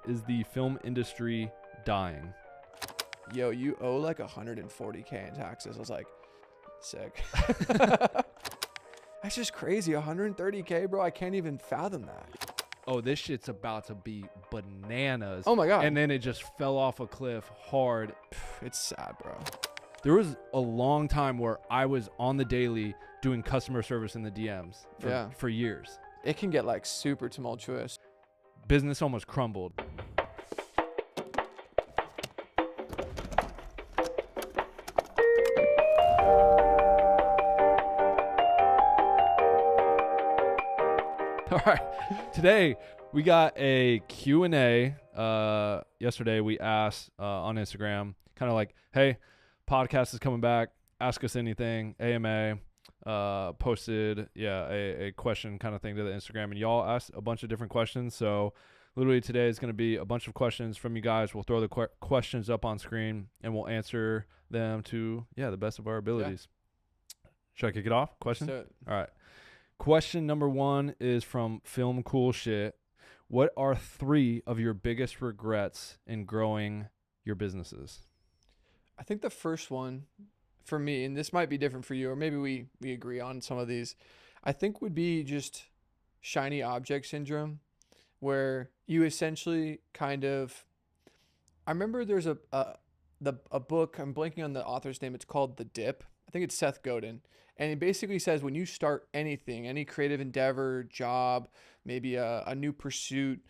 is the film industry dying? Yo, you owe like 140K in taxes. I was like, sick. That's just crazy. 130K, bro. I can't even fathom that. Oh, this shit's about to be bananas. Oh my God. And then it just fell off a cliff hard. It's sad, bro. There was a long time where I was on the daily doing customer service in the DMs for years. It can get like super tumultuous. Business almost crumbled. All right, today we got a Q&A. Yesterday we asked on Instagram, kind of like, hey, podcast is coming back, ask us anything. AMA posted a question kind of thing to the Instagram, and y'all asked a bunch of different questions. So literally today is going to be a bunch of questions from you guys. We'll throw the questions up on screen and we'll answer them to the best of our abilities. Should I kick it off? Question? All right. Question number 1 is from Film Cool Shit. What are 3 of your biggest regrets in growing your businesses? I think the first one for me, and this might be different for you, or maybe we agree on some of these, I think would be just shiny object syndrome, where you essentially kind of, I remember there's a book, I'm blanking on the author's name, it's called The Dip. I think it's Seth Godin. And it basically says when you start anything, any creative endeavor, job, maybe a new pursuit,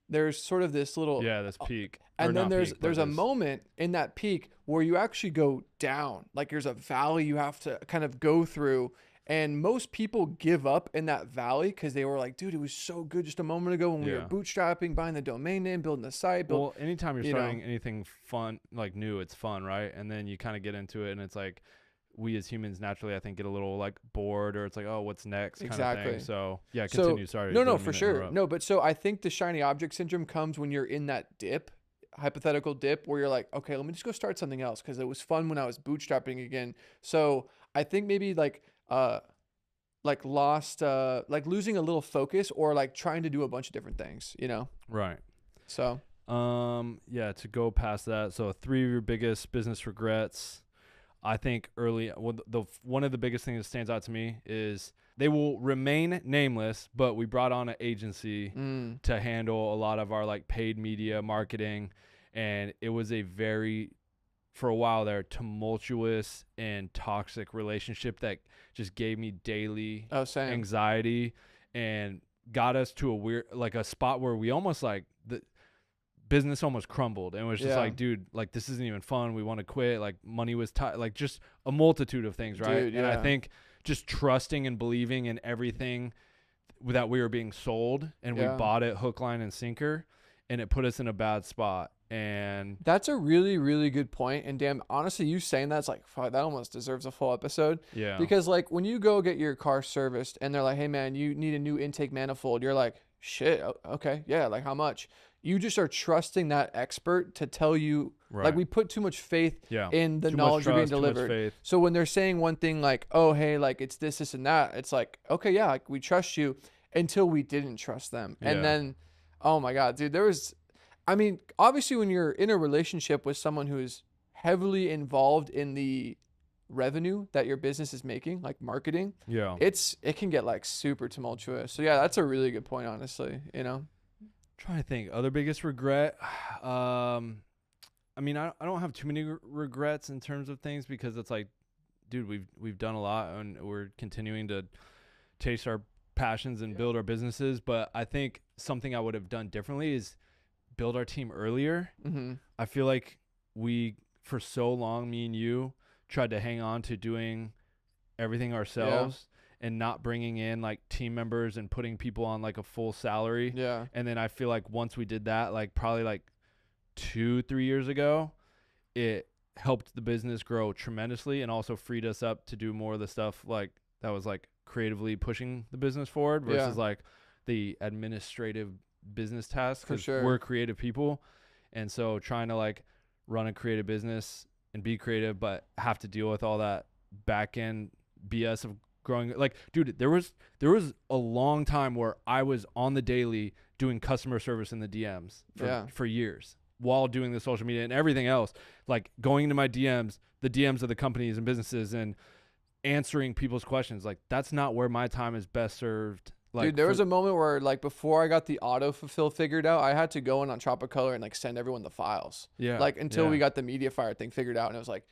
there's sort of this little this peak. And then there's a moment in that peak where you actually go down. Like there's a valley you have to kind of go through. And most people give up in that valley because they were like, dude, it was so good just a moment ago when we were bootstrapping, buying the domain name, building the site. Well, anytime you're starting anything fun, like new, it's fun, right? And then you kind of get into it and it's like, we as humans naturally, I think, get a little like bored, or it's like, oh, what's next? Kind of thing. So continue. Sorry. No, for sure. No, but so I think the shiny object syndrome comes when you're in that dip, hypothetical dip, where you're like, okay, let me just go start something else because it was fun when I was bootstrapping again. So I think maybe like lost, like losing a little focus, or like trying to do a bunch of different things, you know? Right. So, to go past that. So 3 of your biggest business regrets. I think one of the biggest things that stands out to me is they will remain nameless, but we brought on an agency to handle a lot of our like paid media marketing. And it was for a while there, tumultuous and toxic relationship that just gave me daily anxiety and got us to a spot where we almost like business almost crumbled, and it was just like, dude, like this isn't even fun. We want to quit. Like money was tight, like just a multitude of things, right? Dude, and I think just trusting and believing in everything that we were being sold, and we bought it hook, line, and sinker, and it put us in a bad spot. And that's a really, really good point. And damn, honestly, you saying that's like, fuck, that almost deserves a full episode. Yeah. Because like when you go get your car serviced and they're like, hey man, you need a new intake manifold, you're like, shit, okay, yeah, like how much? You just are trusting that expert to tell you, like we put too much faith in the knowledge you're being delivered. So when they're saying one thing like, oh, hey, like it's this and that, it's like, okay, yeah, like we trust you, until we didn't trust them. And then, oh my God, dude, obviously when you're in a relationship with someone who is heavily involved in the revenue that your business is making, like marketing, it can get like super tumultuous. So yeah, that's a really good point, honestly, you know? Trying to think other biggest regret. I don't have too many regrets in terms of things, because it's like, dude, we've done a lot and we're continuing to chase our passions and build our businesses. But I think something I would have done differently is build our team earlier. I feel like we, for so long, me and you, tried to hang on to doing everything ourselves and not bringing in like team members and putting people on like a full salary. Yeah. And then I feel like once we did that, like probably like 2-3 years ago, it helped the business grow tremendously and also freed us up to do more of the stuff like that was like creatively pushing the business forward versus like the administrative business tasks, because we're creative people. And so trying to like run a creative business and be creative, but have to deal with all that back end BS of growing. Like, dude, there was a long time where I was on the daily doing customer service in the DMs for years while doing the social media and everything else, like going into my DMs, the DMs of the companies and businesses, and answering people's questions. Like, that's not where my time is best served. Like, dude, there was a moment where, like, before I got the autofill figured out, I had to go in on Tropicolor and like send everyone the files. Yeah. Like, until we got the MediaFire thing figured out, and it was like,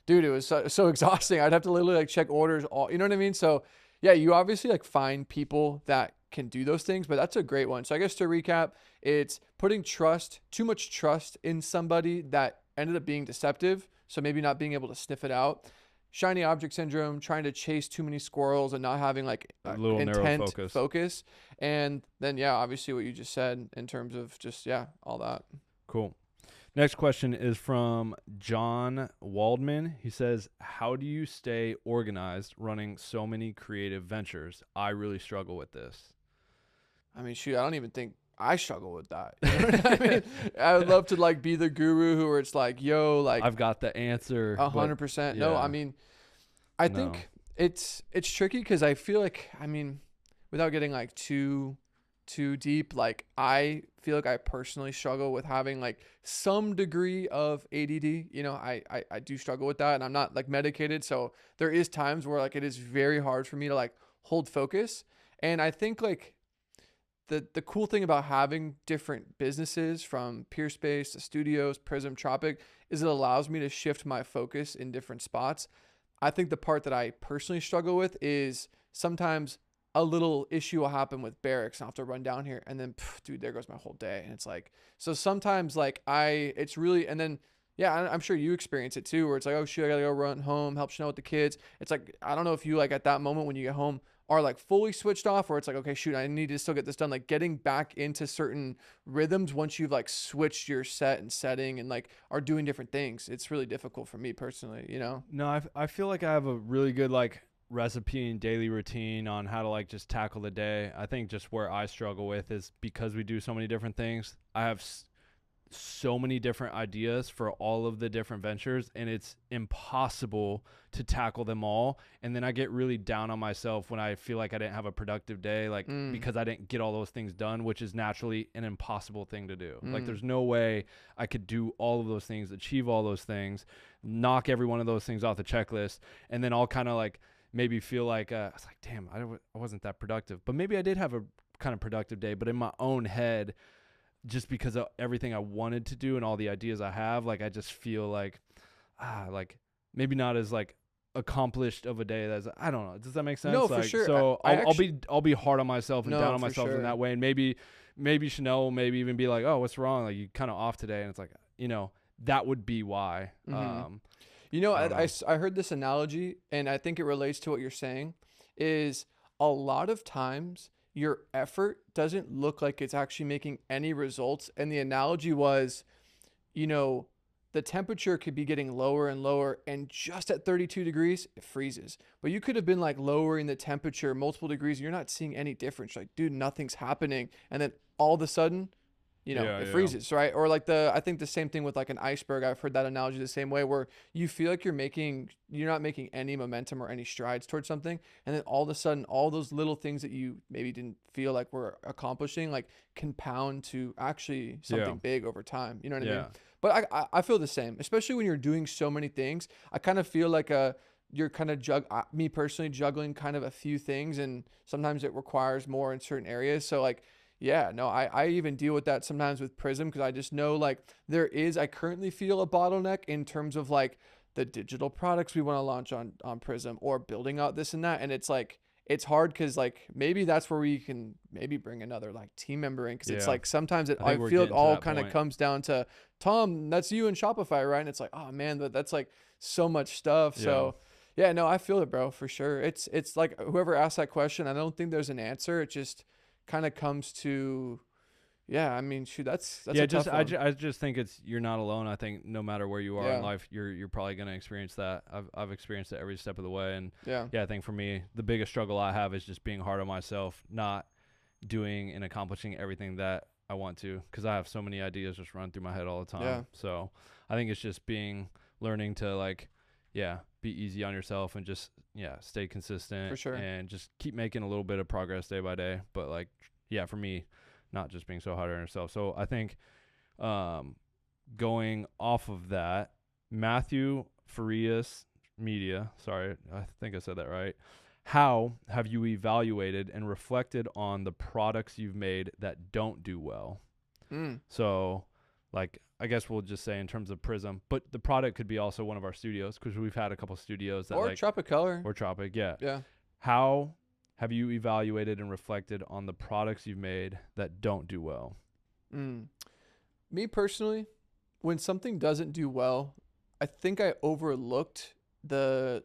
dude, it was so exhausting. I'd have to literally like check orders, all, you know what I mean? So yeah, you obviously like find people that can do those things, but that's a great one. So I guess to recap, it's putting too much trust in somebody that ended up being deceptive. So maybe not being able to sniff it out. Shiny object syndrome, trying to chase too many squirrels and not having like a little intent narrow focus. And then, yeah, obviously what you just said in terms of just, yeah, all that. Cool. Next question is from John Waldman. He says, how do you stay organized running so many creative ventures? I really struggle with this. I mean, shoot, I don't even think I struggle with that. You know what I mean? I would love to like be the guru who it's like, yo, like I've got the answer. 100%. No, I mean, I think it's tricky because I feel like, I mean, without getting like too deep, like I feel like I personally struggle with having like some degree of ADD. You know, I do struggle with that, and I'm not like medicated. So there is times where like it is very hard for me to like hold focus. And I think like the cool thing about having different businesses from Peerspace to Studios, Prism, Tropic, is it allows me to shift my focus in different spots. I think the part that I personally struggle with is sometimes a little issue will happen with barracks and I'll have to run down here, and then dude, there goes my whole day. And it's like, so sometimes like it's really, and then yeah, I'm sure you experience it too, where it's like, oh shoot, I gotta go run home, help Chanel with the kids. It's like, I don't know if you like at that moment when you get home are like fully switched off, or it's like, okay, shoot, I need to still get this done. Like getting back into certain rhythms once you've like switched your set and setting and like are doing different things. It's really difficult for me personally, you know? No, I feel like I have a really good like recipe and daily routine on how to like just tackle the day. I think just where I struggle with is because we do so many different things. I have so many different ideas for all of the different ventures, and it's impossible to tackle them all. And then I get really down on myself when I feel like I didn't have a productive day, like because I didn't get all those things done, which is naturally an impossible thing to do. Like there's no way I could do all of those things, achieve all those things, knock every one of those things off the checklist, and then I'll kind of like maybe feel like I was like, damn, I wasn't that productive. But maybe I did have a kind of productive day, but in my own head, just because of everything I wanted to do and all the ideas I have, like I just feel like like maybe not as like accomplished of a day as, I don't know. Does that make sense? No, like, for sure. So I'll be hard on myself and down on myself sure. in that way. And maybe Chanel will maybe even be like, oh, what's wrong? Like you kind of off today. And it's like, you know, that would be why. You know, I heard this analogy, and I think it relates to what you're saying, is a lot of times your effort doesn't look like it's actually making any results. And the analogy was, you know, the temperature could be getting lower and lower, and just at 32 degrees, it freezes. But you could have been like lowering the temperature multiple degrees, and you're not seeing any difference. Like, dude, nothing's happening. And then all of a sudden, you know, it freezes, right? Or like I think the same thing with like an iceberg. I've heard that analogy the same way, where you feel like you're not making any momentum or any strides towards something. And then all of a sudden, all those little things that you maybe didn't feel like were accomplishing, like compound to actually something big over time. You know what I mean? But I feel the same, especially when you're doing so many things. I kind of feel like you're kind of me personally juggling kind of a few things, and sometimes it requires more in certain areas. So like, yeah, no, I even deal with that sometimes with Prism, because I just know like I currently feel a bottleneck in terms of like the digital products we want to launch on Prism, or building out this and that. And it's like, it's hard because like maybe that's where we can maybe bring another like team member in, because it's like sometimes I feel it all kind of comes down to, Tom, that's you in Shopify, right? And it's like, oh man, that's like so much stuff. So yeah, no, I feel it, bro, for sure. It's like whoever asked that question, I don't think there's an answer. It just kind of comes to, yeah, I mean, shoot, that's a tough one. I just think you're not alone. I think no matter where you are in life, you're probably going to experience that. I've experienced it every step of the way. And yeah, I think for me, the biggest struggle I have is just being hard on myself, not doing and accomplishing everything that I want to, because I have so many ideas just run through my head all the time. So I think it's just learning to like, be easy on yourself and just, stay consistent. For sure. And just keep making a little bit of progress day by day. But like, for me, not just being so hard on yourself. So I think going off of that, Matthew Farias Media, sorry, I think I said that right. How have you evaluated and reflected on the products you've made that don't do well? So, like, I guess we'll just say in terms of Prism, but the product could be also one of our studios, because we've had a couple studios that or Tropic Color or Tropic, yeah. How have you evaluated and reflected on the products you've made that don't do well? Me personally, when something doesn't do well, I think I overlooked the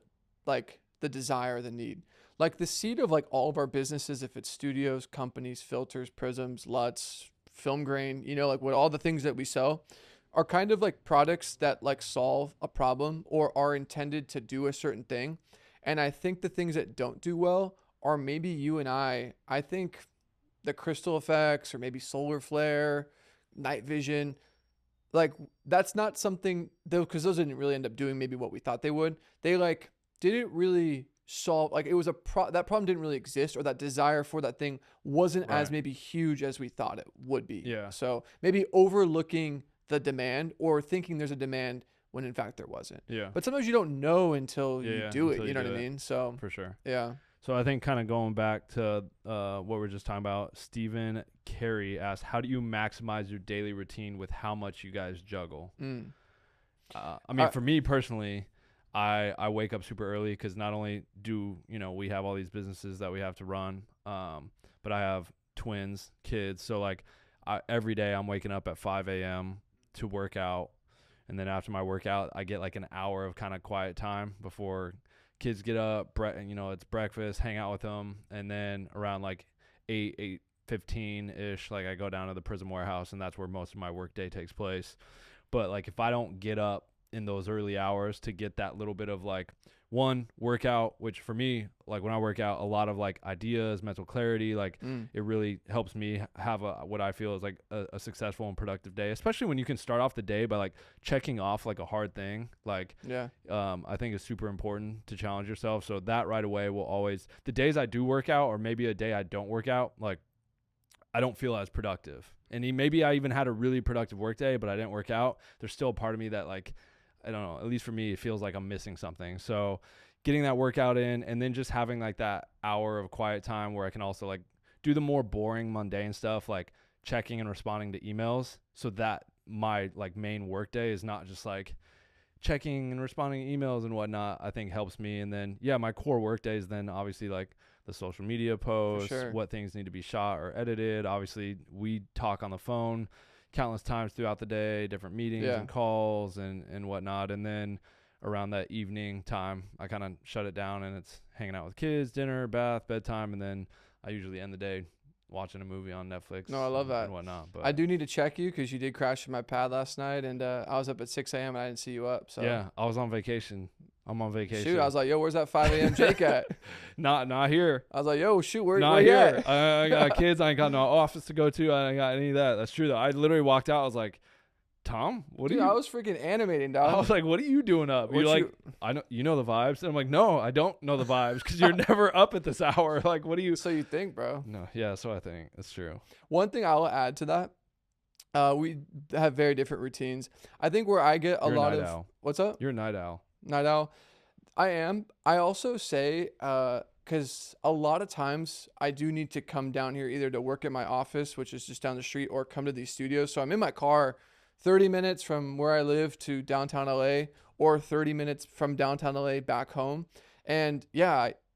desire, the need. Like the seed of like all of our businesses, if it's studios, companies, filters, prisms, LUTs, film grain, like what all the things that we sell are kind of like products that like solve a problem or are intended to do a certain thing. And I think the things that don't do well are maybe you and I think the crystal effects or maybe solar flare, night vision, like that's not something though, because those didn't really end up doing maybe what we thought they would. They like didn't really solve, like it was that problem didn't really exist, or that desire for that thing wasn't as maybe huge as we thought it would be. Yeah. So maybe overlooking the demand or thinking there's a demand when in fact there wasn't. Yeah. But sometimes you don't know until you do it. You know what I mean? So for sure. Yeah. So I think kind of going back to what we were just talking about, Stephen Carey asked, how do you maximize your daily routine with how much you guys juggle? I mean, for me personally, I wake up super early because not only do, we have all these businesses that we have to run, but I have twins, kids. So like every day I'm waking up at 5 a.m. to work out. And then after my workout, I get like an hour of kind of quiet time before kids get up, it's breakfast, hang out with them. And then around like 8:15-ish, like I go down to the Prism warehouse, and that's where most of my work day takes place. But like if I don't get up in those early hours to get that little bit of like one workout, which for me, like when I work out, a lot of like ideas, mental clarity, like it really helps me have what I feel is like a successful and productive day, especially when you can start off the day by like checking off like a hard thing. Like, I think it's super important to challenge yourself. So that right away will always, the days I do work out, or maybe a day I don't work out, like I don't feel as productive. And maybe I even had a really productive work day, but I didn't work out. There's still a part of me that like, I don't know, at least for me, it feels like I'm missing something. So getting that workout in, and then just having like that hour of quiet time where I can also like do the more boring, mundane stuff, like checking and responding to emails, so that my like main work day is not just like checking and responding to emails and whatnot, I think helps me. And then, my core work days then obviously like the social media posts, what things need to be shot or edited. Obviously we talk on the phone countless times throughout the day, different meetings and calls and whatnot. And then around that evening time, I kind of shut it down, and it's hanging out with kids, dinner, bath, bedtime. And then I usually end the day watching a movie on Netflix. No, I love that and whatnot. But I do need to check you, because you did crash in my pad last night, and I was up at 6 a.m. and I didn't see you up. So yeah, I was on vacation. I'm on vacation. Shoot, I was like, yo, where's that 5 a.m. Jake at? Not here. I was like, yo, shoot, where not you here. at? I got kids. I ain't got no office to go to. I ain't got any of that. That's true though. I literally walked out. I was like, Tom, what Dude, are you? I was freaking animating, dog. I was like, what are you doing up? You're like, I know, you know the vibes. And I'm like, no, I don't know the vibes, because you're never up at this hour. Like, what do you? So you think, bro? No, yeah. So I think it's true. One thing I'll add to that, we have very different routines. I think where I get a lot of owl. What's up? You're a night owl. Night owl. I am. I also say, because a lot of times I do need to come down here either to work at my office, which is just down the street, or come to these studios. So I'm in my car 30 minutes from where I live to downtown LA, or 30 minutes from downtown LA back home. And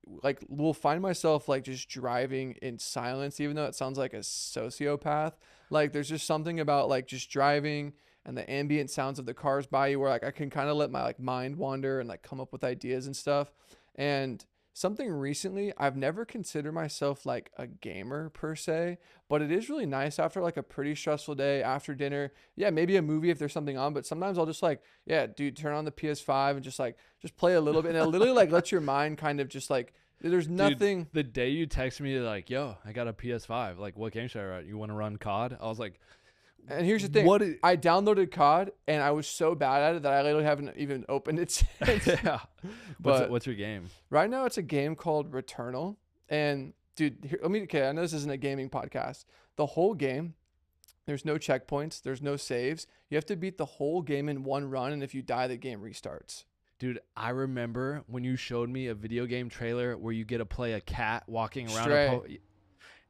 like will find myself like just driving in silence, even though it sounds like a sociopath. Like there's just something about like just driving and the ambient sounds of the cars by you, where like I can kind of let my like mind wander and like come up with ideas and stuff. And something recently, I've never considered myself like a gamer per se, but it is really nice after like a pretty stressful day, after dinner. Yeah, maybe a movie if there's something on, but sometimes I'll just like, turn on the PS5 and just play a little bit. And it literally like lets your mind kind of just like, there's nothing. Dude, the day you text me like, yo, I got a PS5, like what game should I run? You want to run COD? I was like, And here's the thing. I downloaded COD and I was so bad at it that I literally haven't even opened it since. Yeah. What's your game? Right now it's a game called Returnal. And dude, okay, I know this isn't a gaming podcast. The whole game, there's no checkpoints, there's no saves. You have to beat the whole game in one run, and if you die, the game restarts. Dude, I remember when you showed me a video game trailer where you get to play a cat walking around.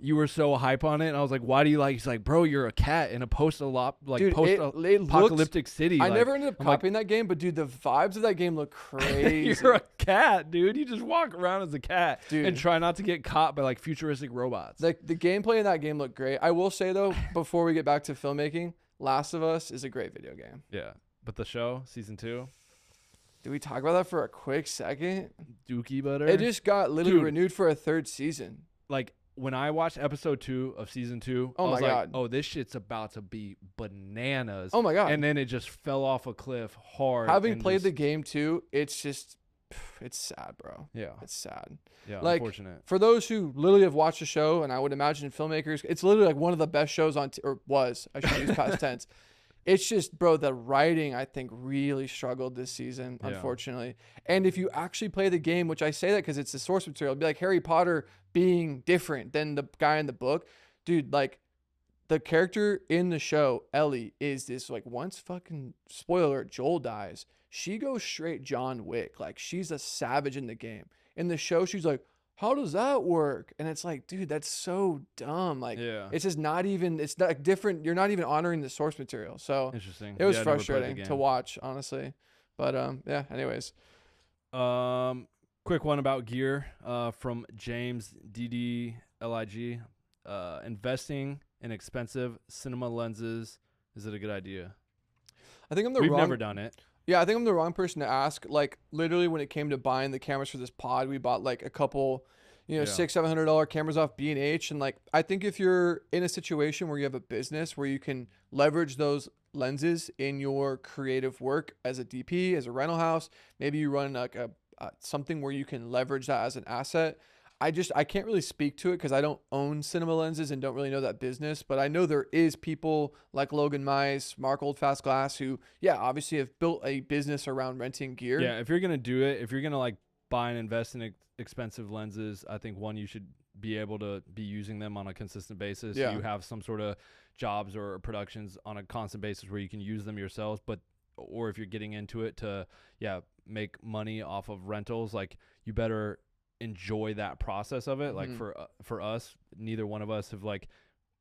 You were so hype on it, and I was like, "Why do you like?" He's like, "Bro, you're a cat in a post-apocalyptic city." I never ended up copying that game, but dude, the vibes of that game look crazy. You're a cat, dude. You just walk around as a cat, dude, and try not to get caught by like futuristic robots. Like the gameplay in that game looked great. I will say though, before we get back to filmmaking, Last of Us is a great video game. Yeah, but the show, season 2. Did we talk about that for a quick second? Dookie butter. It just got literally renewed for a 3rd season. Like when I watched episode 2 of season 2, I was like, "Oh, this shit's about to be bananas." Oh my god! And then it just fell off a cliff hard. Having played the game too, it's sad, bro. Yeah, it's sad. Yeah, like, unfortunate. For those who literally have watched the show, and I would imagine filmmakers, it's literally like one of the best shows on, or was, I should use past tense. It's just, bro, the writing, I think, really struggled this season, unfortunately. And if you actually play the game, which I say that because it's the source material, it'd be like Harry Potter being different than the guy in the book. Dude, like, the character in the show, Ellie, is this, like, once fucking, spoiler, Joel dies, she goes straight John Wick. Like, she's a savage in the game. In the show, she's like, how does that work? And it's like, dude, that's so dumb. Like, it's just not even, it's not different. You're not even honoring the source material. So interesting. It was frustrating to watch, honestly. But yeah, anyways. Quick one about gear from James DDLIG. Investing in expensive cinema lenses, is it a good idea? I think We've never done it. Yeah, I think I'm the wrong person to ask. Like, literally, when it came to buying the cameras for this pod, we bought like a couple, $600-700 cameras off B&H. And like, I think if you're in a situation where you have a business where you can leverage those lenses in your creative work as a DP, as a rental house, maybe you run like something where you can leverage that as an asset. I can't really speak to it because I don't own cinema lenses and don't really know that business, but I know there is people like Logan Mize, Mark Oldfast Glass who, obviously have built a business around renting gear. Yeah, if you're going to do it, if you're going to like buy and invest in expensive lenses, I think one, you should be able to be using them on a consistent basis. Yeah. You have some sort of jobs or productions on a constant basis where you can use them yourselves, or if you're getting into it to, make money off of rentals, like you better enjoy that process of it. Like for us, neither one of us have like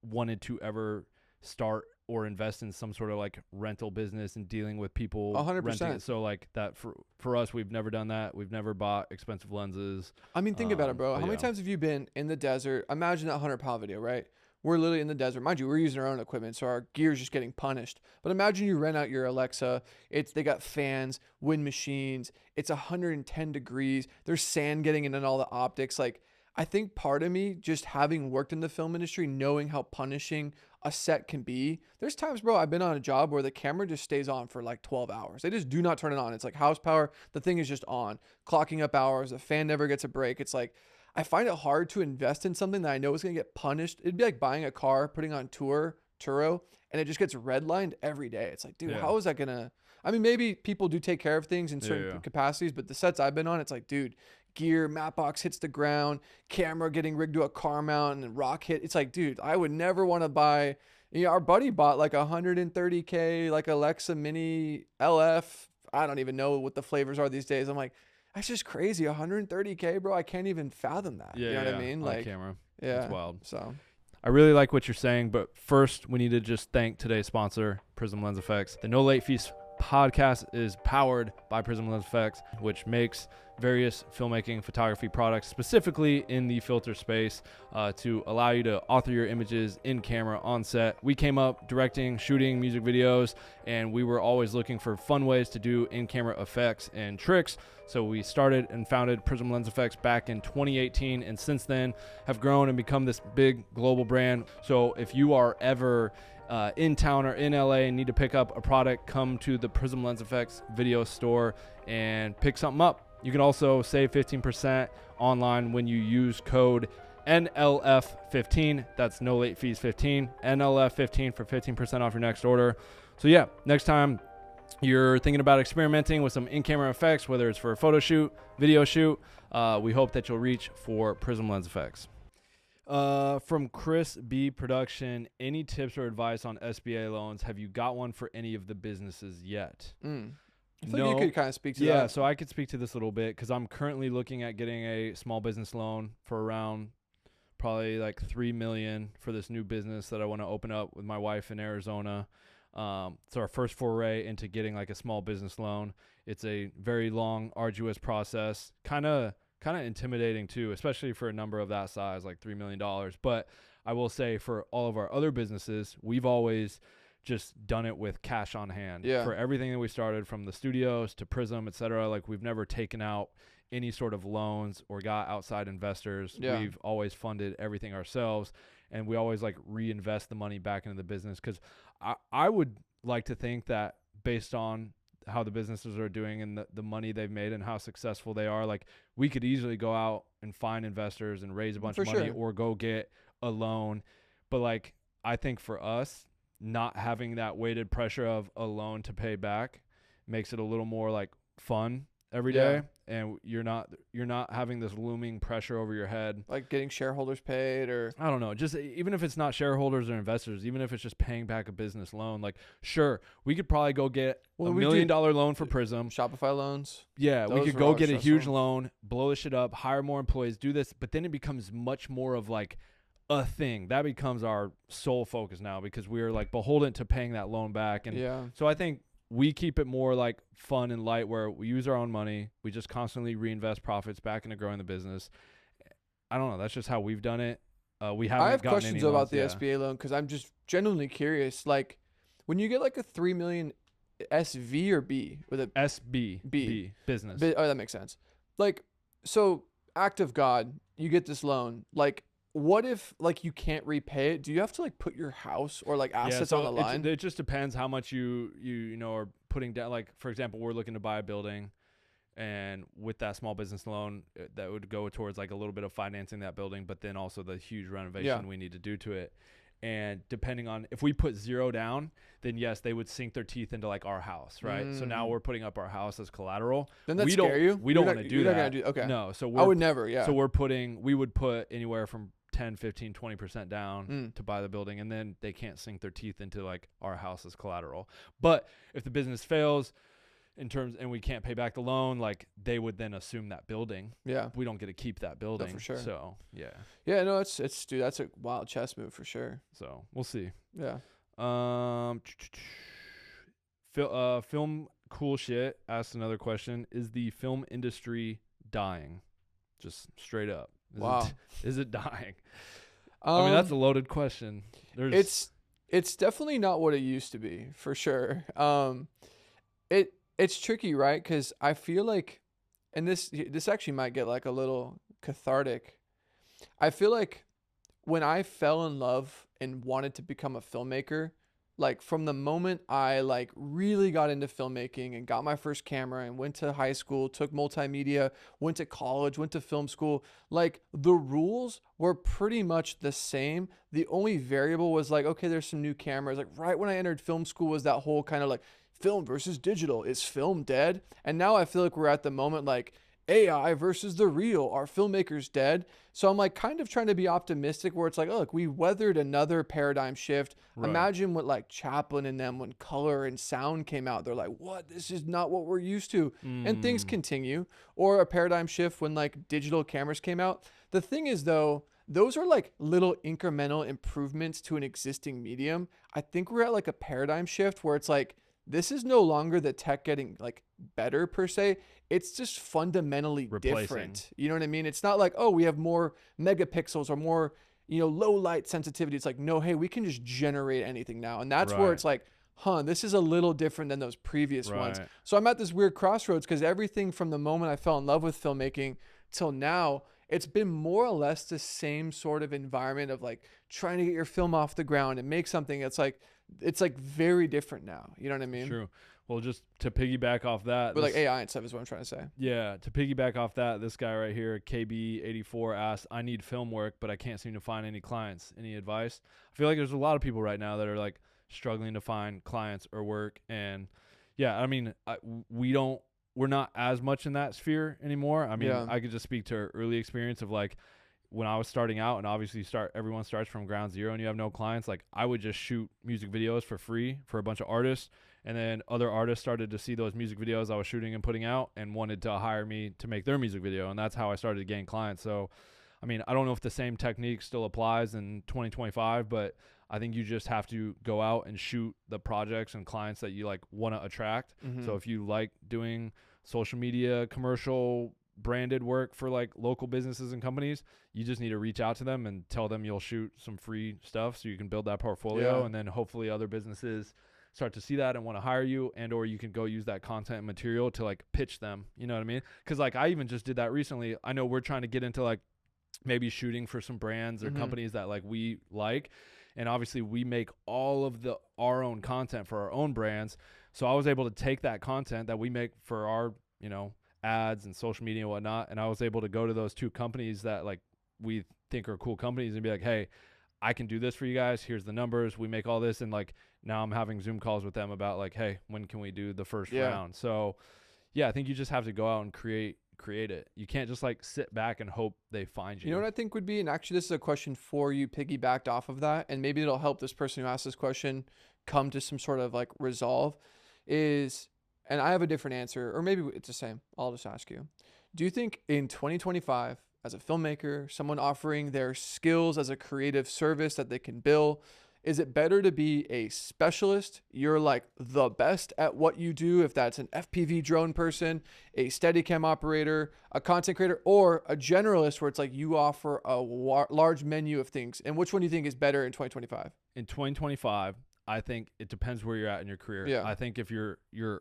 wanted to ever start or invest in some sort of like rental business and dealing with people 100%. renting. So like that for us, we've never done that. We've never bought expensive lenses. I mean, think about it, bro. How many times have you been in the desert? Imagine that 100-pound video, right? We're literally in the desert. Mind you, we're using our own equipment, so our gear's just getting punished. But imagine you rent out your Alexa. They got fans, wind machines. It's 110 degrees. There's sand getting in all the optics. Like, I think part of me, just having worked in the film industry, knowing how punishing a set can be. There's times, bro, I've been on a job where the camera just stays on for like 12 hours. They just do not turn it on. It's like house power. The thing is just on, clocking up hours. The fan never gets a break. It's like, I find it hard to invest in something that I know is going to get punished. It'd be like buying a car, putting on Turo, and it just gets redlined every day. It's like, dude, how is that going to... I mean, maybe people do take care of things in certain capacities, but the sets I've been on, it's like, dude, gear, matte box hits the ground, camera getting rigged to a car mount, and rock hit. It's like, dude, I would never want to buy... our buddy bought like $130K, like Alexa Mini LF. I don't even know what the flavors are these days. I'm like... That's just crazy. $130K, bro. I can't even fathom that. You know what I mean? Like camera. Yeah. It's wild. So I really like what you're saying, but first we need to just thank today's sponsor, Prism Lens FX. The No Late Fees podcast is powered by Prism Lens FX, which makes various filmmaking photography products specifically in the filter space to allow you to author your images in camera on set. We came up directing, shooting music videos, and we were always looking for fun ways to do in-camera effects and tricks. So we started and founded Prism Lens FX back in 2018, and since then have grown and become this big global brand. So if you are ever in town or in LA and need to pick up a product, come to the Prism Lens FX video store and pick something up. You can also save 15% online when you use code NLF15. That's no late fees 15. NLF15 for 15% off your next order. So yeah, next time you're thinking about experimenting with some in-camera effects, whether it's for a photo shoot, video shoot, we hope that you'll reach for Prism Lens FX. From Chris B Production, any tips or advice on SBA loans? Have you got one for any of the businesses yet? I feel like you could kind of speak to that. Yeah, so I could speak to this a little bit because I'm currently looking at getting a small business loan for around probably like $3 million for this new business that I want to open up with my wife in Arizona. It's our first foray into getting like a small business loan. It's a very long, arduous process, kind of intimidating too, especially for a number of that size, like $3 million. But I will say for all of our other businesses, we've always just done it with cash on hand. Yeah. For everything that we started, from the studios to Prism, etc. Like, we've never taken out any sort of loans or got outside investors. Yeah. We've always funded everything ourselves, and we always like reinvest the money back into the business, because I would like to think that based on how the businesses are doing and the money they've made and how successful they are, like, we could easily go out and find investors and raise a bunch of money or go get a loan. But like, I think for us, not having that weighted pressure of a loan to pay back makes it a little more like fun every day. And you're not having this looming pressure over your head, like getting shareholders paid, or I don't know, just even if it's not shareholders or investors, even if it's just paying back a business loan. Like, sure, we could probably go get $1 million loan for Prism, Shopify loans. Yeah, we could go get a huge loan, blow this shit up, hire more employees, do this, but then it becomes much more of like a thing that becomes our sole focus now, because we're like beholden to paying that loan back. And so I think we keep it more like fun and light, where we use our own money. We just constantly reinvest profits back into growing the business. I don't know. That's just how we've done it. I have questions about the SBA loan, because I'm just genuinely curious. Like, when you get like a $3 million SV or B with a B business. Oh, that makes sense. Like, so act of God, you get this loan. Like, what if like you can't repay it? Do you have to like put your house or like assets on the line? It just depends how much you know are putting down. Like, for example, we're looking to buy a building, and with that small business loan, that would go towards like a little bit of financing that building, but then also the huge renovation we need to do to it. And depending on if we put zero down, then yes, they would sink their teeth into like our house, right? So now we're putting up our house as collateral. Then that's scare you? We don't want to do that. Not gonna okay. No, so I would never. Yeah. So we would put anywhere from 10, 15, 20% down to buy the building, and then they can't sink their teeth into like our house as collateral. But if the business fails and we can't pay back the loan, like, they would then assume that building. Yeah. We don't get to keep that building. No, for sure. So yeah. Yeah, no, it's dude, that's a wild chess move for sure. So we'll see. Yeah. Film Cool Shit asked another question. Is the film industry dying? Just straight up. Is it dying? I mean, that's a loaded question. It's definitely not what it used to be, for sure. It's tricky, right? Because I feel like, and this actually might get like a little cathartic. I feel like when I fell in love and wanted to become a filmmaker, like from the moment I like really got into filmmaking and got my first camera and went to high school, took multimedia, went to college, went to film school, like the rules were pretty much the same. The only variable was like, okay, there's some new cameras. Like right when I entered film school was that whole kind of like film versus digital. Is film dead? And now I feel like we're at the moment like AI versus the real. Are filmmakers dead? So I'm like kind of trying to be optimistic, where it's like, oh, look, we weathered another paradigm shift. Right. Imagine what like Chaplin and them, when color and sound came out, they're like, what? This is not what we're used to. And things continue. Or a paradigm shift when like digital cameras came out. The thing is though, those are like little incremental improvements to an existing medium. I think we're at like a paradigm shift where it's like, this is no longer the tech getting like better per se. It's just fundamentally different. You know what I mean? It's not like, oh, we have more megapixels or more, low light sensitivity. It's like, no, hey, we can just generate anything now. And that's where it's like, this is a little different than those previous ones. So I'm at this weird crossroads, because everything from the moment I fell in love with filmmaking till now, it's been more or less the same sort of environment of like trying to get your film off the ground and make something. It's like, it's like very different now. You know what I mean? True. Well, just to piggyback off that, With like AI and stuff is what I'm trying to say. Yeah, to piggyback off that, this guy right here, KB84, asked, I need film work, but I can't seem to find any clients. Any advice? I feel like there's a lot of people right now that are like struggling to find clients or work. And yeah, I mean, we're not as much in that sphere anymore. I mean, I could just speak to early experience of like when I was starting out, and obviously everyone starts from ground zero and you have no clients. Like I would just shoot music videos for free for a bunch of artists. And then other artists started to see those music videos I was shooting and putting out and wanted to hire me to make their music video. And that's how I started to gain clients. So, I mean, I don't know if the same technique still applies in 2025, but I think you just have to go out and shoot the projects and clients that you like want to attract. So if you like doing social media, commercial, branded work for like local businesses and companies, you just need to reach out to them and tell them you'll shoot some free stuff so you can build that portfolio. And then hopefully other businesses start to see that and want to hire you, and or you can go use that content and material to like pitch them. You know what I mean? Because like I even just did that recently. I know we're trying to get into like maybe shooting for some brands or companies that like we like, and obviously we make all of our own content for our own brands. So I was able to take that content that we make for our, you know, ads and social media and whatnot, and I was able to go to those two companies that like we think are cool companies and be like, hey, I can do this for you guys. Here's the numbers. We make all this. And like now I'm having Zoom calls with them about like, hey, when can we do the first round? So yeah, I think you just have to go out and create it. You can't just like sit back and hope they find you. You know what I think would be, and actually this is a question for you piggybacked off of that, and maybe it'll help this person who asked this question come to some sort of like resolve is, and I have a different answer, or maybe it's the same. I'll just ask you, do you think in 2025, as a filmmaker, someone offering their skills as a creative service that they can bill, is it better to be a specialist? You're like the best at what you do, if that's an FPV drone person, a Steadicam operator, a content creator, or a generalist where it's like you offer a large menu of things. And which one do you think is better in 2025? In 2025, I think it depends where you're at in your career. Yeah. I think if you're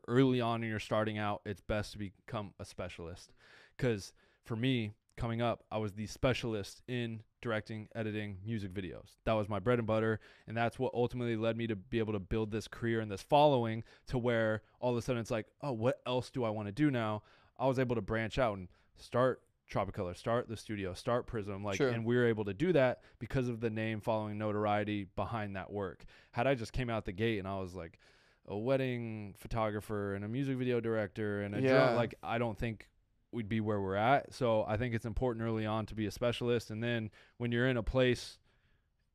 early on and you're starting out, it's best to become a specialist. Because for me, coming up, I was the specialist in directing, editing music videos. That was my bread and butter, and that's what ultimately led me to be able to build this career and this following to where all of a sudden it's like, oh, what else do I want to do now? I was able to branch out and start Tropicolor, start the studio, start Prism, like, and we were able to do that because of the name, following, notoriety behind that work. Had I just came out the gate and I was like a wedding photographer and a music video director and a drum, like, I don't think we'd be where we're at. So I think it's important early on to be a specialist, and then when you're in a place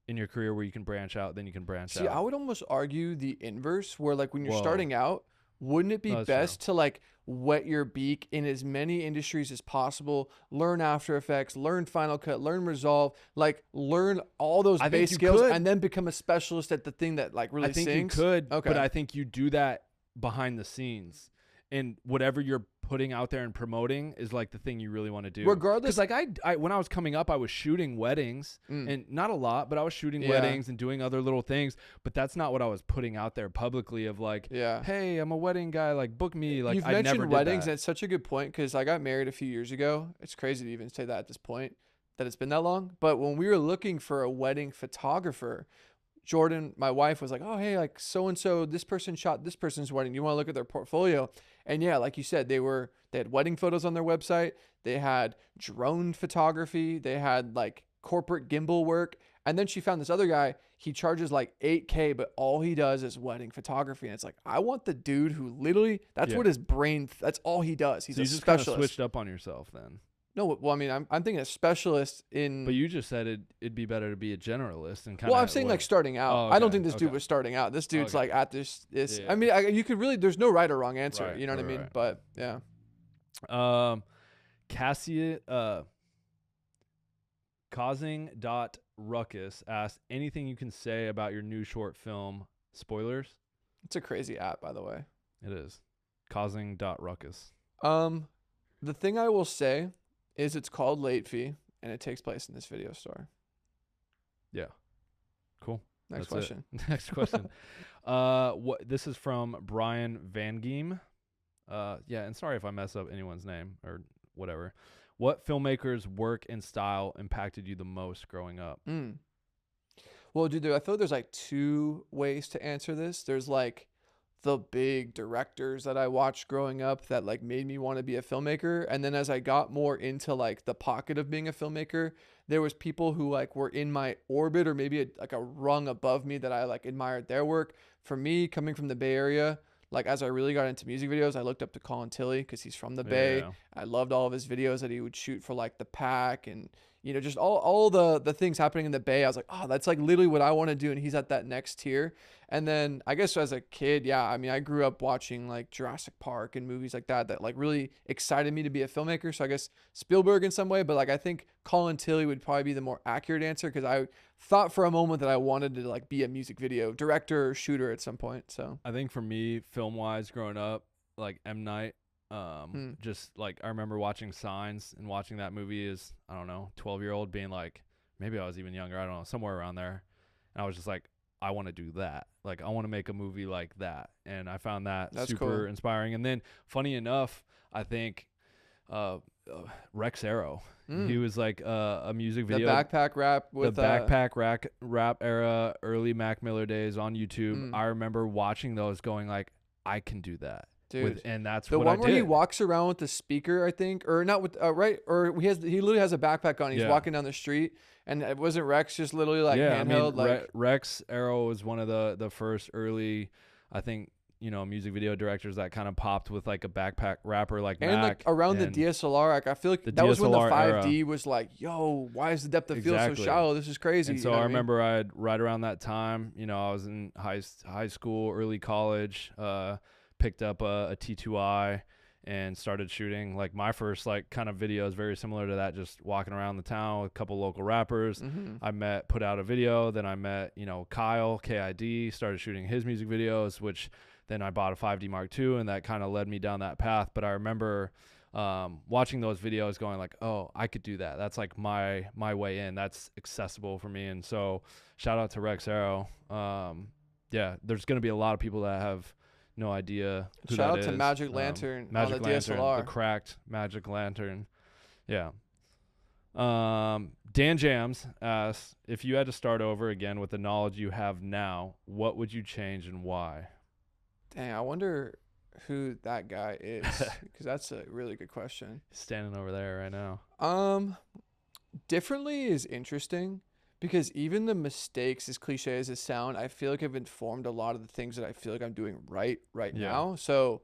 in your career where you can branch out, then you can branch out. See, I would almost argue the inverse, where like when you're starting out, wouldn't it be best to like wet your beak in as many industries as possible, learn After Effects, learn Final Cut, learn Resolve, like learn all those base skills and then become a specialist at the thing that like really sings? I think you could, but I think you do that behind the scenes. And whatever you're putting out there and promoting is like the thing you really want to do. Regardless, like I when I was coming up, I was shooting weddings and not a lot, but I was shooting weddings and doing other little things. But that's not what I was putting out there publicly of like, hey, I'm a wedding guy, like book me. Like, you've mentioned weddings, and it's such a good point because I got married a few years ago. It's crazy to even say that at this point, that it's been that long. But when we were looking for a wedding photographer, Jordan, my wife, was like, oh, hey, like so-and-so, this person shot this person's wedding. You want to look at their portfolio? And yeah, like you said, they had wedding photos on their website. They had drone photography. They had like corporate gimbal work. And then she found this other guy. He charges like $8,000, but all he does is wedding photography. And it's like, I want the dude who literally, that's what his brain, that's all he does. He's a specialist. You just kind of switched up on yourself then. No, well, I mean, I'm thinking a specialist in. But you just said it'd be better to be a generalist and kind of. Well, I'm saying like starting out. Oh, okay. I don't think this dude was starting out. This dude's like at this. I mean, you could really. There's no right or wrong answer. You know what I mean? Right. But yeah. Causing.ruckus asked, anything you can say about your new short film? Spoilers. It's a crazy app, by the way. It is. Causing.ruckus. The thing I will say is it's called Late Fee, and it takes place in this video store. Yeah. Cool. Next question. Next question. This is from Brian Van Geem. Yeah, and sorry if I mess up anyone's name or whatever. What filmmaker's work and style impacted you the most growing up? Well, dude, I feel like there's like two ways to answer this. There's like the big directors that I watched growing up that like made me want to be a filmmaker. And then as I got more into like the pocket of being a filmmaker, there was people who like were in my orbit or maybe like a rung above me that I like admired their work. For me, coming from the Bay Area, like as I really got into music videos, I looked up to Colin Tilley because he's from the Bay. Yeah. I loved all of his videos that he would shoot for like the Pack and just all the things happening in the Bay. I was like, oh, that's like literally what I want to do. And he's at that next tier. And then I guess as a kid, yeah, I mean, I grew up watching like Jurassic Park and movies like that like really excited me to be a filmmaker. So I guess Spielberg in some way, but like I think Colin Tilley would probably be the more accurate answer because I thought for a moment that I wanted to like be a music video director or shooter at some point. So I think for me, film wise, growing up, like M. Night, just like I remember watching Signs and watching that movie as, I don't know, 12-year-old being like, maybe I was even younger, I don't know, somewhere around there. And I was just like, I want to do that. Like, I want to make a movie like that. And I found that That's super cool. Inspiring. And then, funny enough, I think Rex Arrow, he was like a music video. The backpack rap with the backpack rap era, early Mac Miller days on YouTube. I remember watching those going like, I can do that. Dude, and that's the what one I where did. he walks around with the speaker, I think, or not with right, or he literally has a backpack on. He's walking down the street, and it wasn't Rex just literally like handheld. I mean, Rex Arrow was one of the first early, I think, music video directors that kind of popped with like a backpack rapper like and Mac, like around the DSLR. Like I feel like that was when the 5D was like, yo, why is the depth of field so shallow? This is crazy. And so I remember I'd right around that time, I was in high school, early college. Picked up a T2i and started shooting like my first like kind of videos very similar to that, just walking around the town with a couple local rappers. I put out a video, then I met Kyle KID, started shooting his music videos, which then I bought a 5D Mark II, and that kind of led me down that path. But I remember watching those videos going like, oh, I could do that. That's like my way in. That's accessible for me. And so shout out to Rex Arrow. Yeah, there's going to be a lot of people that have no idea who Shout that out is. to Magic Lantern on the Lantern, DSLR. the cracked Magic Lantern. Yeah. Dan Jams asks, if you had to start over again with the knowledge you have now, what would you change and why? Dang, I wonder who that guy is because that's a really good question. Standing over there right now. Differently is interesting. Because even the mistakes, as cliche as it sound, I feel like have informed a lot of the things that I feel like I'm doing right now. So,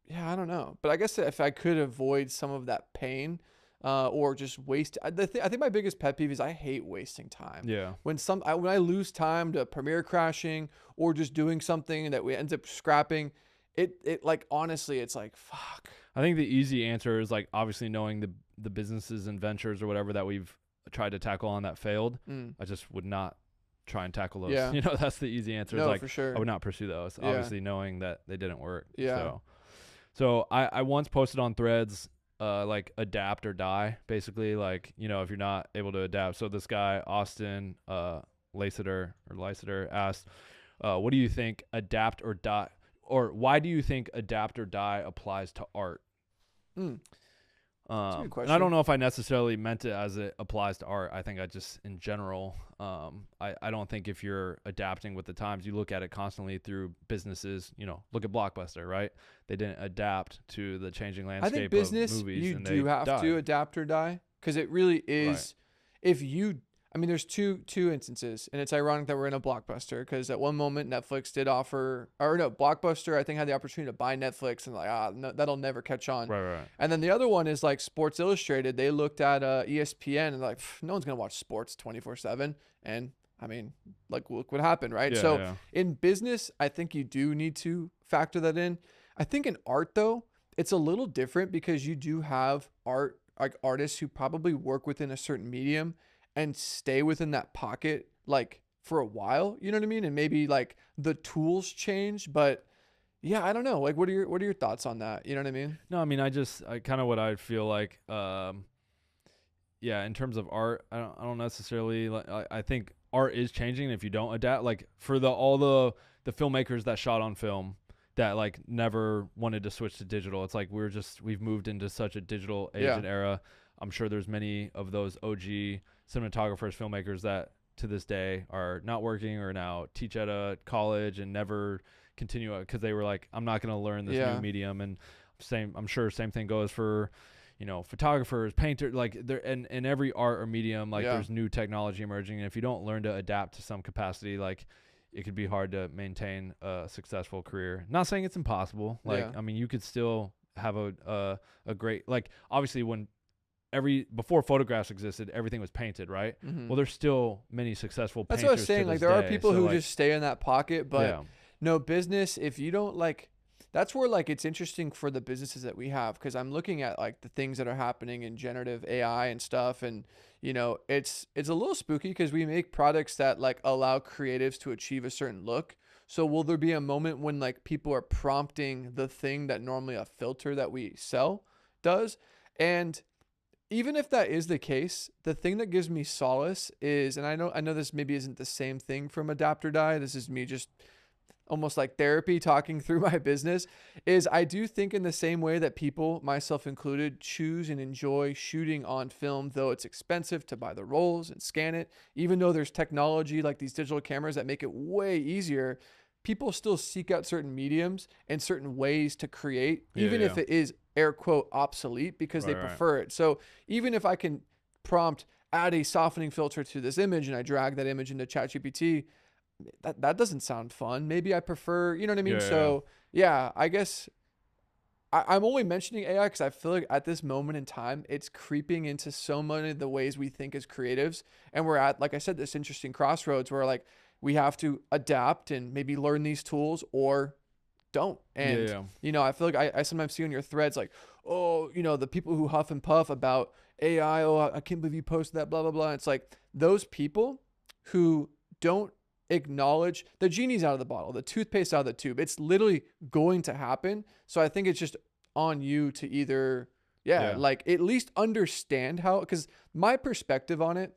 yeah, I don't know. But I guess if I could avoid some of that pain or just waste, I think my biggest pet peeve is I hate wasting time. Yeah. When I lose time to Premiere crashing or just doing something that we ends up scrapping, it like honestly, it's like fuck. I think the easy answer is like obviously knowing the businesses and ventures or whatever that we've tried to tackle on that failed. I just would not try and tackle those. Yeah. That's the easy answer. No, like, for sure. I would not pursue those, obviously knowing that they didn't work. Yeah. So I once posted on Threads like adapt or die, basically, like, if you're not able to adapt. So this guy, Austin Layseter asked, what do you think adapt or die, or why do you think adapt or die applies to art? That's a good question. And I don't know if I necessarily meant it as it applies to art. I think I just, in general, I don't think if you're adapting with the times, you look at it constantly through businesses, look at Blockbuster, right? They didn't adapt to the changing landscape I think business, of movies. you and do have to adapt or die because it really is. Right. There's two instances, and it's ironic that we're in a Blockbuster because at one moment Netflix did offer, or no, Blockbuster I think had the opportunity to buy Netflix and like, no, that'll never catch on. Right. And then the other one is like Sports Illustrated. They looked at ESPN and like, no one's gonna watch sports 24/7. And I mean, like look what happened, right? In business, I think you do need to factor that in. I think in art though, it's a little different because you do have artists who probably work within a certain medium and stay within that pocket like for a while, you know what I mean? And maybe like the tools change, but yeah, I don't know. Like what are your thoughts on that? You know what I mean? No, I mean I kind of what I feel like in terms of art, I don't necessarily like, I think art is changing if you don't adapt, like for all the filmmakers that shot on film that like never wanted to switch to digital. It's like we've moved into such a digital age and era. I'm sure there's many of those OG cinematographers, filmmakers that to this day are not working or now teach at a college and never continue because they were like, I'm not going to learn this new medium. And I'm sure same thing goes for, you know, photographers, painters, like there, and in every art or medium, like there's new technology emerging. And if you don't learn to adapt to some capacity, like it could be hard to maintain a successful career. Not saying it's impossible. Like, I mean, you could still have a great, like, obviously before photographs existed, everything was painted, right? Well, there's still many successful painters. That's what I was saying. Like, there are people who like, just stay in that pocket, but no business, if you don't like, that's where like it's interesting for the businesses that we have, because I'm looking at like the things that are happening in generative AI and stuff, and you know, it's a little spooky because we make products that like allow creatives to achieve a certain look. So will there be a moment when like people are prompting the thing that normally a filter that we sell does? And even if that is the case, the thing that gives me solace is, and I know this maybe isn't the same thing from Adapt or Die, this is me just almost like therapy talking through my business, is I do think in the same way that people, myself included, choose and enjoy shooting on film, though it's expensive to buy the rolls and scan it, even though there's technology like these digital cameras that make it way easier, people still seek out certain mediums and certain ways to create, even if it is air quote obsolete, because they prefer it. So even if I can prompt add a softening filter to this image and I drag that image into ChatGPT, that doesn't sound fun. Maybe I prefer, you know what I mean? I guess I'm only mentioning AI because I feel like at this moment in time, it's creeping into so many of the ways we think as creatives. And we're at, like I said, this interesting crossroads where like we have to adapt and maybe learn these tools or don't. And, you know, I feel like I sometimes see on your threads like, oh, you know, the people who huff and puff about AI, oh, I can't believe you posted that, blah, blah, blah. It's like those people who don't acknowledge the genie's out of the bottle, the toothpaste out of the tube. It's literally going to happen. So I think it's just on you to either, like at least understand how, because my perspective on it,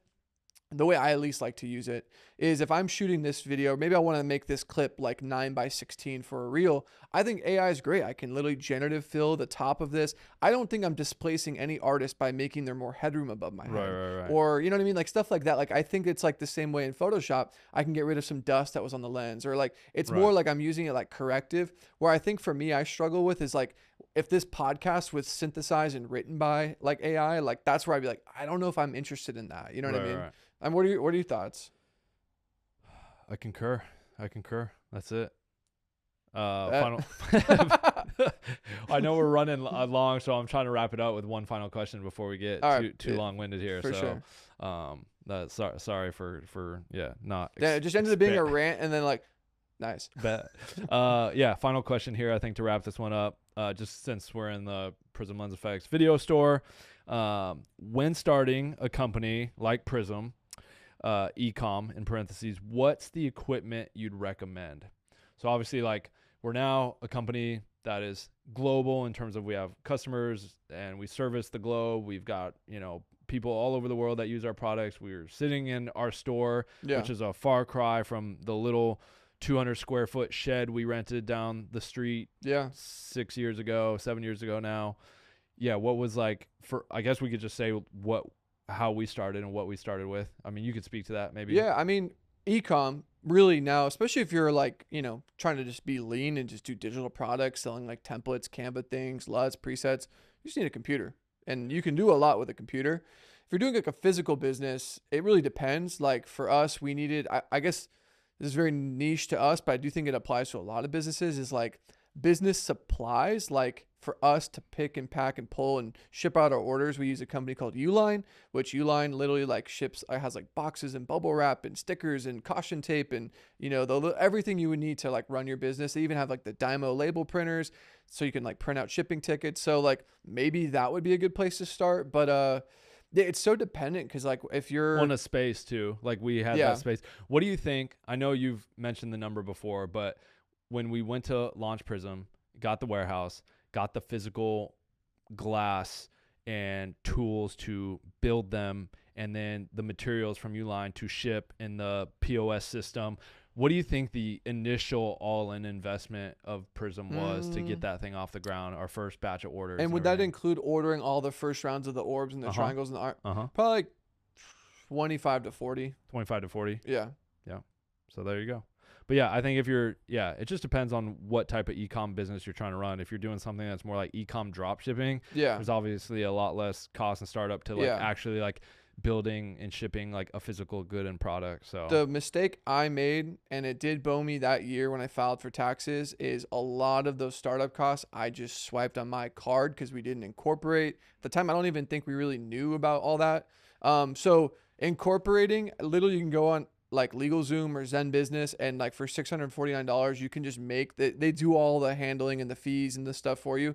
the way I at least like to use it is if I'm shooting this video, maybe I want to make this clip like 9:16 for a reel. I think AI is great. I can literally generative fill the top of this. I don't think I'm displacing any artist by making there more headroom above my head. Right. Or, you know what I mean? Like stuff like that. Like I think it's like the same way in Photoshop. I can get rid of some dust that was on the lens, or like it's more like I'm using it like corrective. Where I think for me, I struggle with is like if this podcast was synthesized and written by like AI, like that's where I'd be like, I don't know if I'm interested in that. You know what I mean? And what are your thoughts? I concur. That's it. Final. I know we're running long, so I'm trying to wrap it up with one final question before we get too long-winded here. For sure. Sorry for not. It just ended up being a rant, and then like, nice. Bet. Final question here. I think to wrap this one up, just since we're in the Prism Lens FX video store, when starting a company like Prism, e-com in parentheses, what's the equipment you'd recommend? So obviously, like, we're now a company that is global in terms of we have customers and we service the globe. We've got, you know, people all over the world that use our products. We're sitting in our store, which is a far cry from the little 200 square foot shed we rented down the street 7 years ago now. What was like, I guess we could just say how we started and what we started with. I mean, you could speak to that maybe. I mean, e-com really now, especially if you're like, you know, trying to just be lean and just do digital products, selling like templates, Canva things, LUTs, presets, you just need a computer, and you can do a lot with a computer. If you're doing like a physical business, it really depends. Like for us, we needed, I guess this is very niche to us, but I do think it applies to a lot of businesses, is like business supplies. Like for us to pick and pack and pull and ship out our orders, we use a company called Uline, which Uline literally like ships, has like boxes and bubble wrap and stickers and caution tape and, you know, everything you would need to like run your business. They even have like the Dymo label printers, so you can like print out shipping tickets. So like maybe that would be a good place to start. But it's so dependent, because like if you're on a space too, like we had that space. What do you think? I know you've mentioned the number before, but when we went to launch Prism, got the warehouse, got the physical glass and tools to build them, and then the materials from Uline to ship in the POS system, what do you think the initial all-in investment of Prism was to get that thing off the ground, our first batch of orders? And would that include ordering all the first rounds of the orbs and the triangles and the art? Probably like 25 to 40. 25 to 40. Yeah. So there you go. But yeah, I think if you're, it just depends on what type of e-com business you're trying to run. If you're doing something that's more like e-com drop shipping, there's obviously a lot less cost and startup to like actually like building and shipping like a physical good and product. So the mistake I made, and it did bow me that year when I filed for taxes, is a lot of those startup costs I just swiped on my card because we didn't incorporate. At the time, I don't even think we really knew about all that. So incorporating, literally you can go on like LegalZoom or Zen Business, and like for $649 you can just make they do all the handling and the fees and the stuff for you,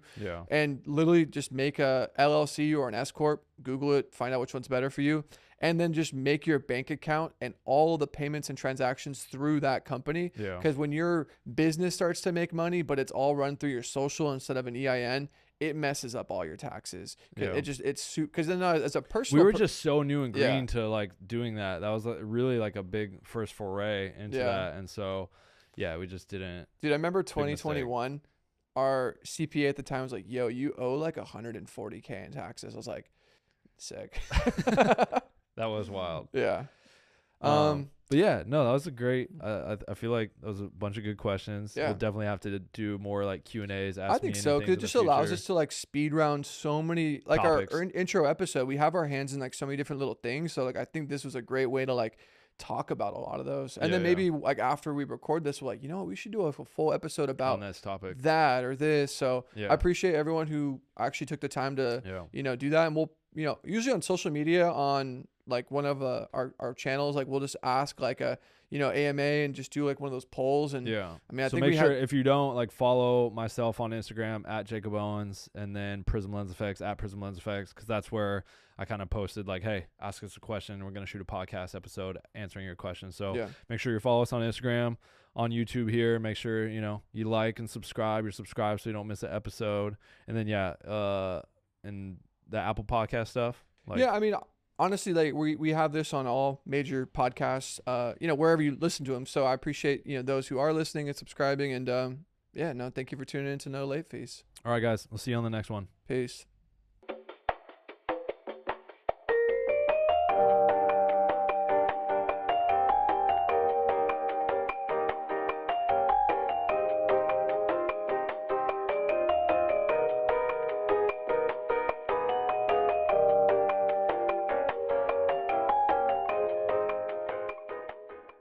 and literally just make a LLC or an S corp, Google it, find out which one's better for you, and then just make your bank account and all of the payments and transactions through that company, because when your business starts to make money but it's all run through your social instead of an EIN, it messes up all your taxes. It's because then as a personal, we were just so new and green to like doing that. That was really like a big first foray into that, and so we just didn't. Dude, I remember 2021, our CPA at the time was like, "Yo, you owe like $140K in taxes." I was like, "Sick." That was wild. Yeah. But yeah, no, that was a great. I feel like that was a bunch of good questions. Yeah. We'll definitely have to do more like Q&As. I think so, because it just allows us to like speed round so many, like topics. Our intro episode. We have our hands in like so many different little things. So like I think this was a great way to like talk about a lot of those. And then maybe like after we record this, we're like, you know what, we should do a full episode about on this topic, that or this. So I appreciate everyone who actually took the time to do that. And we'll usually on social media on like one of our channels, like we'll just ask like a AMA and just do like one of those polls. And I mean, I think make sure if you don't, like, follow myself on Instagram at Jakob Owens, and then Prism Lens FX at Prism Lens FX, because that's where I kind of posted like, hey, ask us a question, we're gonna shoot a podcast episode answering your questions. So make sure you follow us on Instagram, on YouTube here. Make sure you like and subscribe. You're subscribed so you don't miss an episode. And then and the Apple Podcast stuff. Like, I mean, honestly, like we have this on all major podcasts, wherever you listen to them. So I appreciate, those who are listening and subscribing. And thank you for tuning in to No Late Fees. All right, guys. We'll see you on the next one. Peace.